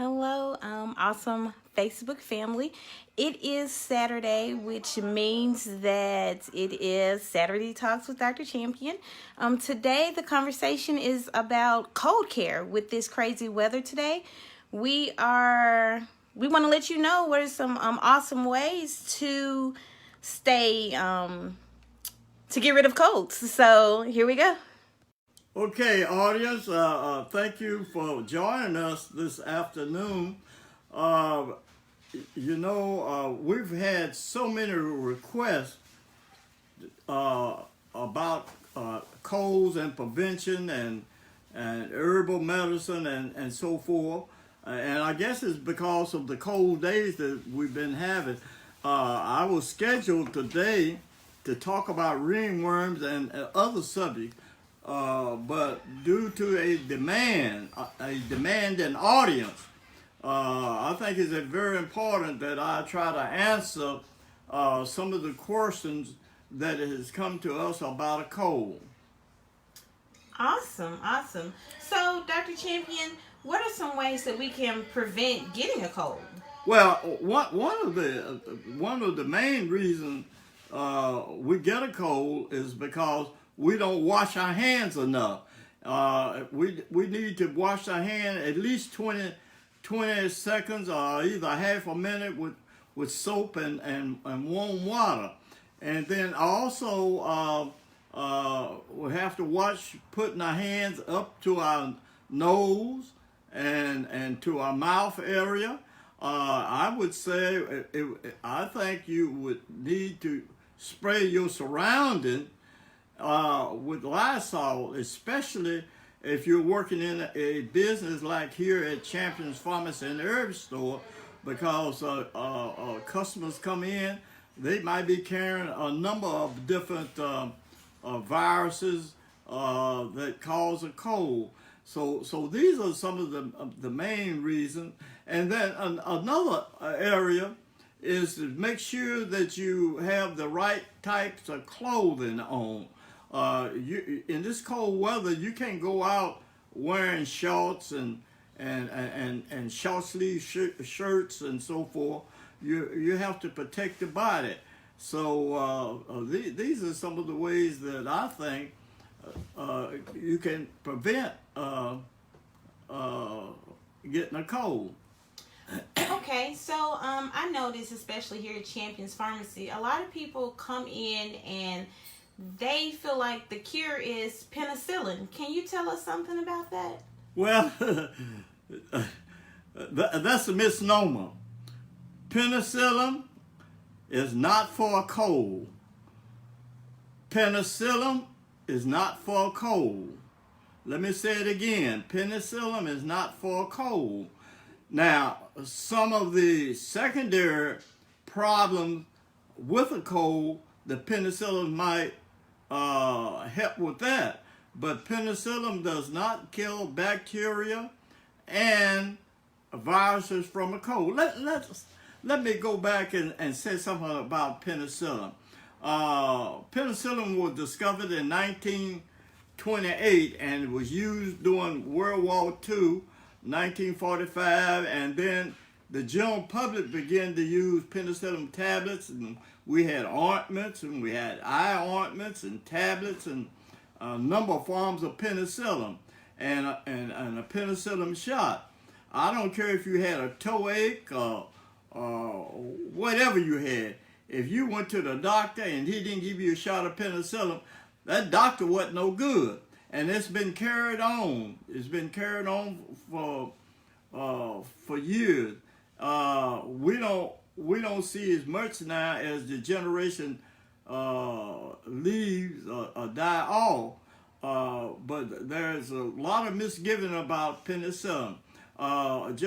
Hello, awesome Facebook family. It is Saturday, which means that it is Saturday Talks with Dr. Champion. Today, the conversation is about cold care. With this crazy weather today, we want to let you know what are some awesome ways to stay to get rid of colds. So here we go. Okay, audience, thank you for joining us this afternoon. We've had so many requests about colds and prevention and herbal medicine and so forth. And I guess it's because of the cold days that we've been having. I was scheduled today to talk about ringworms and other subjects. But due to a demanding audience, I think it's very important that I try to answer some of the questions that has come to us about a cold. Awesome. So, Dr. Champion, what are some ways that we can prevent getting a cold? Well, one of the main reasons we get a cold is because we don't wash our hands enough. We need to wash our hand at least 20 seconds or either half a minute with soap and warm water. And then also we have to watch putting our hands up to our nose and to our mouth area. I would say I think you would need to spray your surrounding with Lysol, especially if you're working in a business like here at Champion's Pharmacy and Herb Store, because customers come in, they might be carrying a number of different viruses that cause a cold. So these are some of the main reasons. And then another area is to make sure that you have the right types of clothing on. In this cold weather, you can't go out wearing shorts and short sleeve shirts and so forth. You have to protect the body. So these are some of the ways that I think you can prevent getting a cold. Okay, so I noticed, especially here at Champion's Pharmacy, a lot of people come in and they feel like the cure is penicillin. Can you tell us something about that? Well, that's a misnomer. Penicillin is not for a cold. Penicillin is not for a cold. Let me say it again. Penicillin is not for a cold. Now, some of the secondary problems with a cold, the penicillin might help with that. But penicillin does not kill bacteria and viruses from a cold. Let me go back and say something about penicillin. Penicillin was discovered in 1928 and it was used during World War II, 1945, and then the general public began to use penicillin tablets, and we had ointments, and we had eye ointments and tablets, and a number of forms of penicillin, and a penicillin shot. I don't care if you had a toe ache or whatever you had. If you went to the doctor and he didn't give you a shot of penicillin, that doctor wasn't no good. And it's been carried on. It's been carried on for years. We don't see as much now as the generation leaves or die off. But there's a lot of misgiving about penicillin. And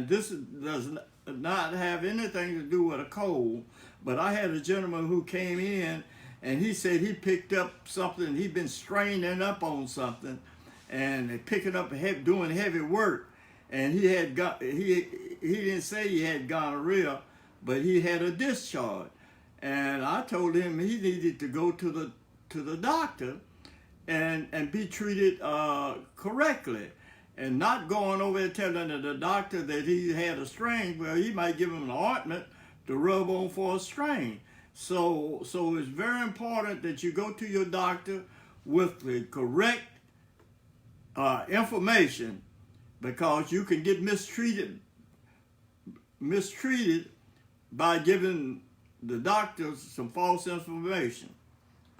this does not have anything to do with a cold. But I had a gentleman who came in and he said he picked up something. He'd been straining up on something and picking up doing heavy work. And he didn't say he had gonorrhea, but he had a discharge. And I told him he needed to go to the doctor and be treated correctly. and not going over there telling the doctor that he had a strain. Well, he might give him an ointment to rub on for a strain. So it's very important that you go to your doctor with the correct information, because you can get mistreated by giving the doctors some false information.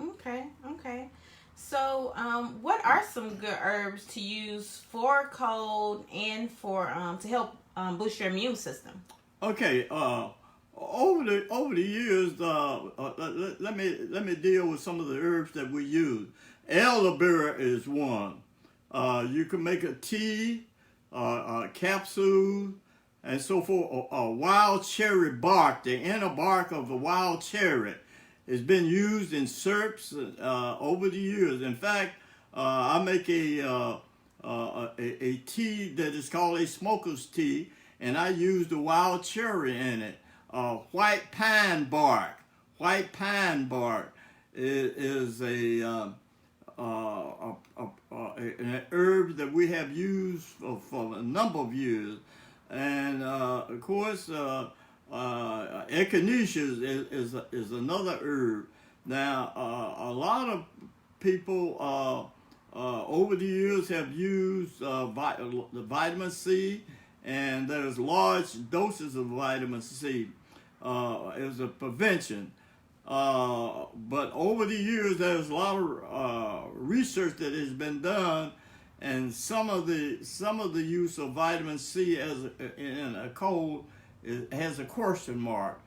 Okay. So, what are some good herbs to use for cold and for to help boost your immune system? Okay. Over the years, let me deal with some of the herbs that we use. Elderberry is one. You can make a tea, capsule, and so forth. Wild cherry bark, the inner bark of the wild cherry, has been used in syrups over the years. In fact, I make a tea that is called a smoker's tea, and I use the wild cherry in it. White pine bark. White pine bark is an herb that we have used for a number of years. And of course, echinacea is another herb. Now, a lot of people over the years have used the vitamin C, and there's large doses of vitamin C as a prevention. But over the years, there's a lot of research that has been done, and some of the use of vitamin C in a cold has a question mark.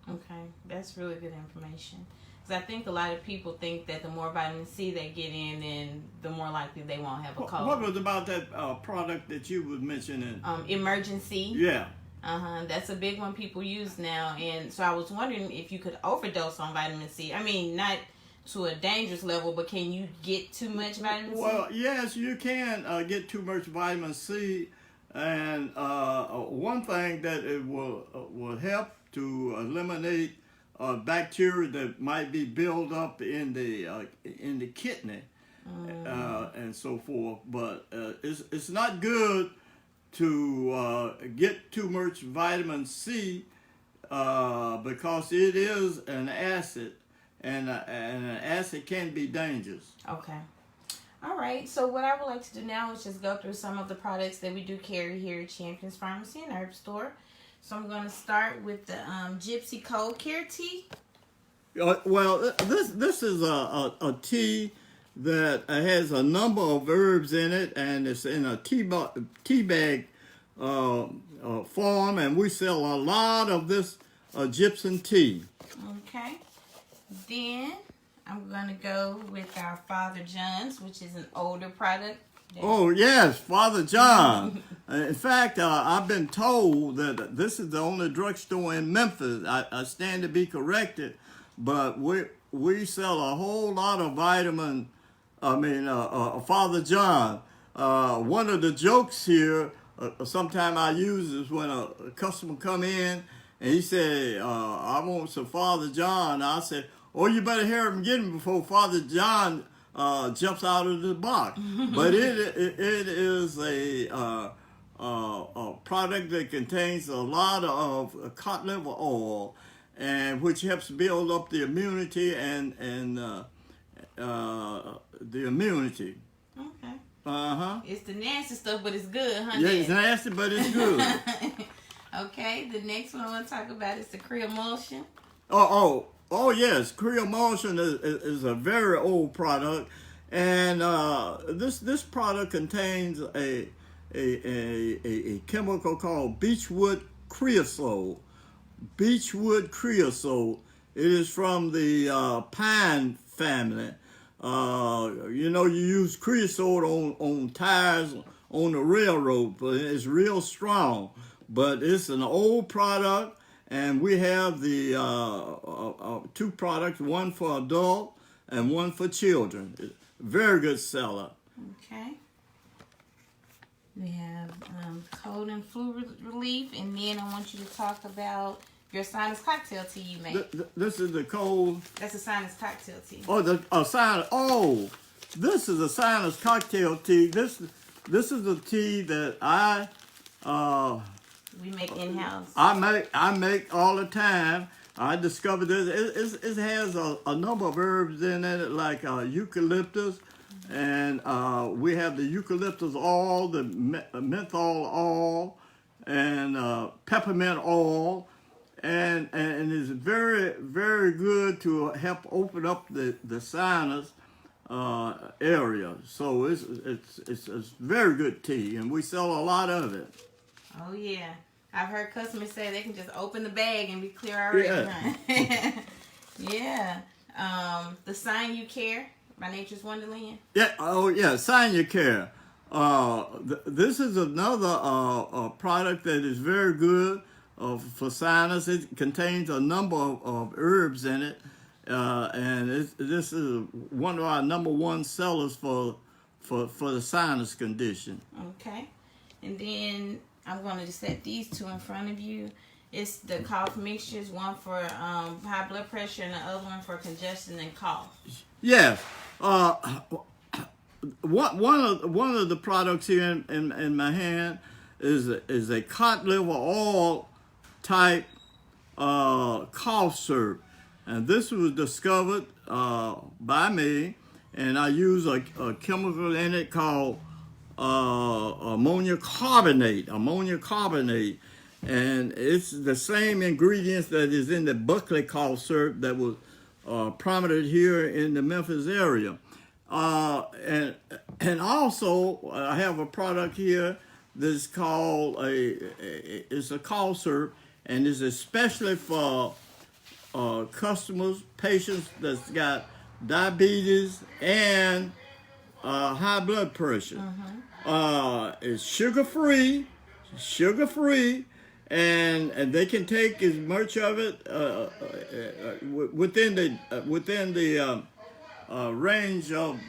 Okay, that's really good information. Because I think a lot of people think that the more vitamin C they get in, then the more likely they won't have a cold. What was about that product that you were mentioning? Emergency. Yeah. That's a big one people use now, and so I was wondering if you could overdose on vitamin C. I mean, not to a dangerous level, but can you get too much vitamin C? Well, yes, you can get too much vitamin C, and one thing that it will help to eliminate bacteria that might be built up in the kidney and so forth. But it's not good to get too much vitamin C because it is an acid, and an acid can be dangerous. Okay. All right. So what I would like to do now is just go through some of the products that we do carry here at Champions Pharmacy and Herb Store. So I'm going to start with the Gypsy Cold Care Tea. Well, this is a tea that has a number of herbs in it, and it's in a tea bag form, and we sell a lot of this gypsum tea. Okay. Then I'm going to go with our Father John's, which is an older product. Oh, yes, Father John. In fact, I've been told that this is the only drugstore in Memphis. I stand to be corrected, but we sell a whole lot of Father John. One of the jokes here, sometime I use is when a customer come in and he said, I want some Father John. I said, oh, you better hurry up and get him before Father John jumps out of the box. But it is a product that contains a lot of cod liver oil, and which helps build up the immunity and the immunity. Okay. It's the nasty stuff, but it's good, huh? Yeah, it's nasty, but it's good. Okay. The next one I want to talk about is the Cree Emulsion. Oh yes, Cree Emulsion is a very old product, and this product contains a chemical called beechwood creosote. Beechwood creosote. It is from the pine family. You use creosote on tires on the railroad, but it's real strong. But it's an old product. And we have the two products, one for adult and one for children. Very good seller. Okay. We have cold and flu relief, and then I want you to talk about your sinus cocktail tea you make. This is the cold. That's a sinus cocktail tea. Oh, sinus. Oh, This is a sinus cocktail tea. This is a tea that we make in-house. I make all the time. I discovered this. It has a number of herbs in it, like eucalyptus, and we have the eucalyptus oil, the menthol oil, and peppermint oil, and it's very, very good to help open up the sinus area. So it's very good tea, and we sell a lot of it. Oh yeah, I've heard customers say they can just open the bag and be clear already. Yeah. Yeah. The Sign You Care by Nature's Wonderland. Yeah. Oh yeah, Sign You Care. This is another product that is very good for sinus. It contains a number of herbs in it, and this is one of our number one sellers for the sinus condition. Okay, and then I'm going to just set these two in front of you. It's the cough mixtures, one for high blood pressure and the other one for congestion and cough. Yes. One of the products here in my hand is a cod liver oil type cough syrup, and this was discovered by me, and I use a chemical in it called ammonia carbonate, and it's the same ingredients that is in the Buckley cough syrup that was prominent here in the Memphis area. And also I have a product here that's called it's a cough syrup, and it's especially for patients that's got diabetes and high blood pressure. It's sugar free, and they can take as much of it within the range of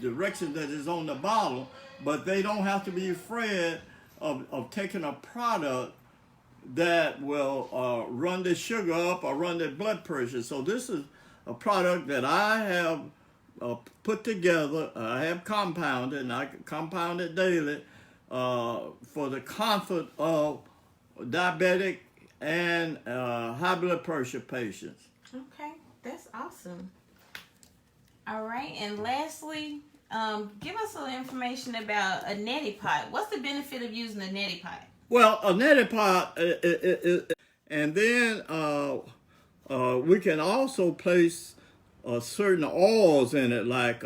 direction that is on the bottle, but they don't have to be afraid of taking a product that will run the sugar up or run their blood pressure. So this is a product that I have put together. I have compounded, and I compound it daily for the comfort of diabetic and high blood pressure patients. Okay, that's awesome. All right, and lastly, give us a little information about a neti pot. What's the benefit of using a neti pot? Well, a neti pot, and then we can also place certain oils in it, like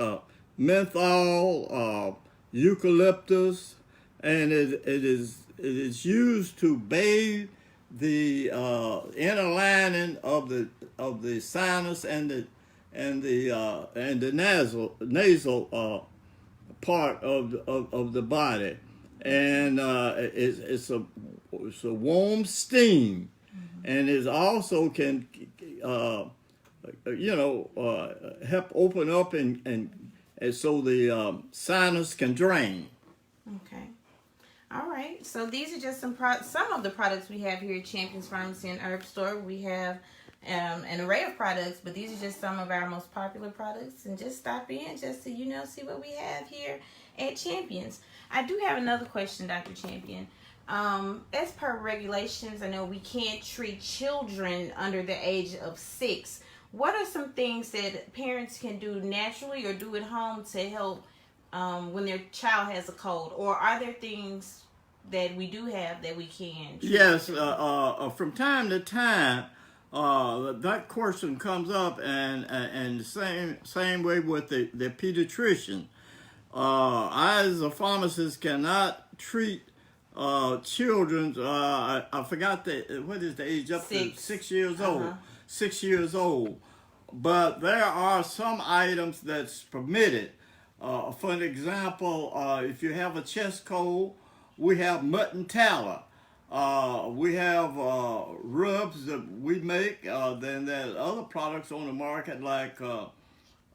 menthol, eucalyptus, and it is used to bathe the inner lining of the sinus and the nasal part of the body, and it's a warm steam, and it also can help open up and so the sinus can drain. Okay. All right. So these are just some of the products we have here at Champions Pharmacy and Herb Store. We have an array of products, but these are just some of our most popular products. And just stop in just to see what we have here at Champions. I do have another question, Dr. Champion. As per regulations, I know we can't treat children under the age of 6. What are some things that parents can do naturally or do at home to help when their child has a cold? Or are there things that we do have that we can treat? Yes, from time to time, that question comes up, and same way with the pediatrician. I, as a pharmacist, cannot treat children. I forgot what is the age up to 6 years old. 6 years old. But there are some items that's permitted. For an example, if you have a chest cold, we have mutton tallow. We have rubs that we make. Then there's other products on the market like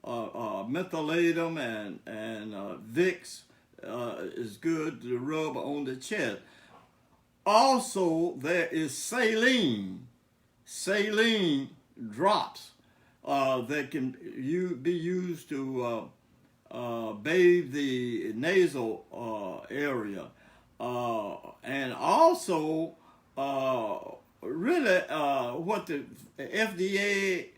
mentholatum and Vicks is good to rub on the chest. Also, there is saline drops that can be used to bathe the nasal area, and also really what the FDA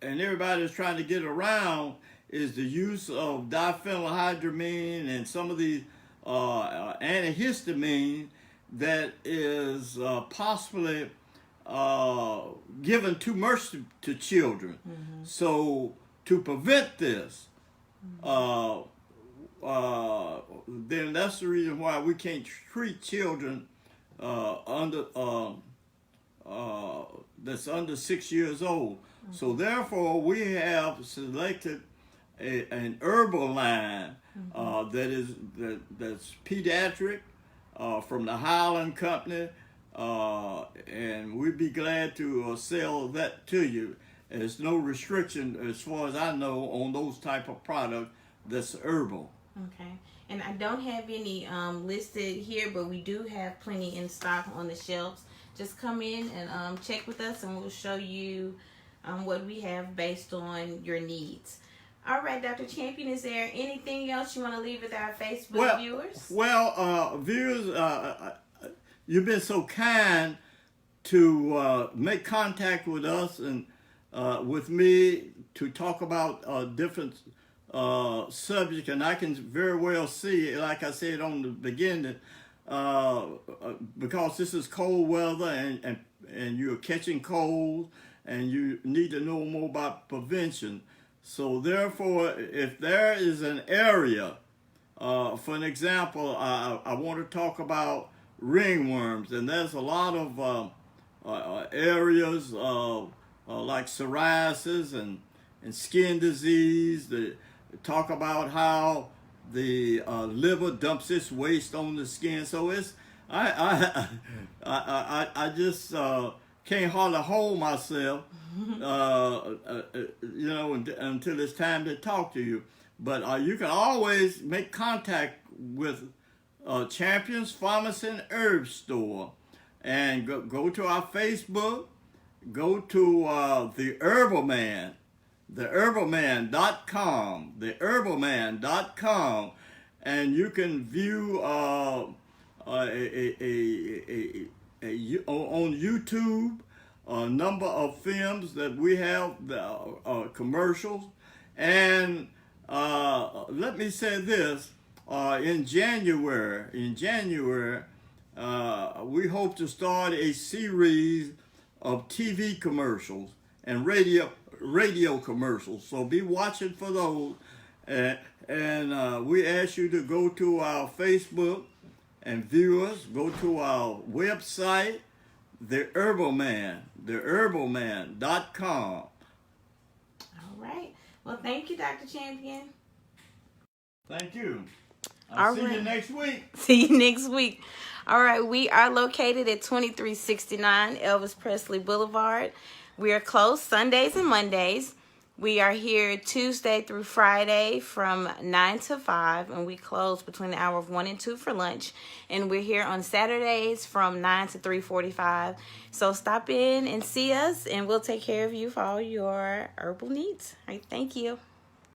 and everybody is trying to get around is the use of diphenylhydramine and some of these antihistamine that is possibly given too much to children. Mm-hmm. So to prevent this, then that's the reason why we can't treat children that's under 6 years old. Mm-hmm. So therefore, we have selected an herbal line that's pediatric from the Highland Company, and we'd be glad to sell that to you. There's no restriction, as far as I know, on those type of products that's herbal. Okay. And I don't have any listed here, but we do have plenty in stock on the shelves. Just come in and check with us, and we'll show you what we have based on your needs. All right, Dr. Champion, is there anything else you want to leave with our Facebook viewers? Well, viewers, you've been so kind to make contact with us and with me to talk about different subject, and I can very well see, like I said on the beginning, because this is cold weather and you're catching cold and you need to know more about prevention. So therefore, if there is an area, for an example, I want to talk about ringworms, and there's a lot of areas like psoriasis and skin disease. Talk about how the liver dumps its waste on the skin. So it's I just can't hardly hold myself, until it's time to talk to you. But you can always make contact with Champions Pharmacy and Herb Store, and go to our Facebook. Go to the Herbal Man. theherbalman.com, theherbalman.com, and you can view on YouTube a number of films that we have, commercials. And let me say this, in January, we hope to start a series of TV commercials and radio commercials, so be watching for those, and we ask you to go to our Facebook and view us. Go to our website, The Herbal Man, theherbalman.com. All right. Well, thank you, Dr. Champion. Thank you. I'll see you next week. See you next week. All right, we are located at 2369 Elvis Presley Boulevard. We are closed Sundays and Mondays. We are here Tuesday through Friday from 9 to 5, and we close between the hour of 1 and 2 for lunch. And we're here on Saturdays from 9 to 3:45. So stop in and see us, and we'll take care of you for all your herbal needs. All right, thank you.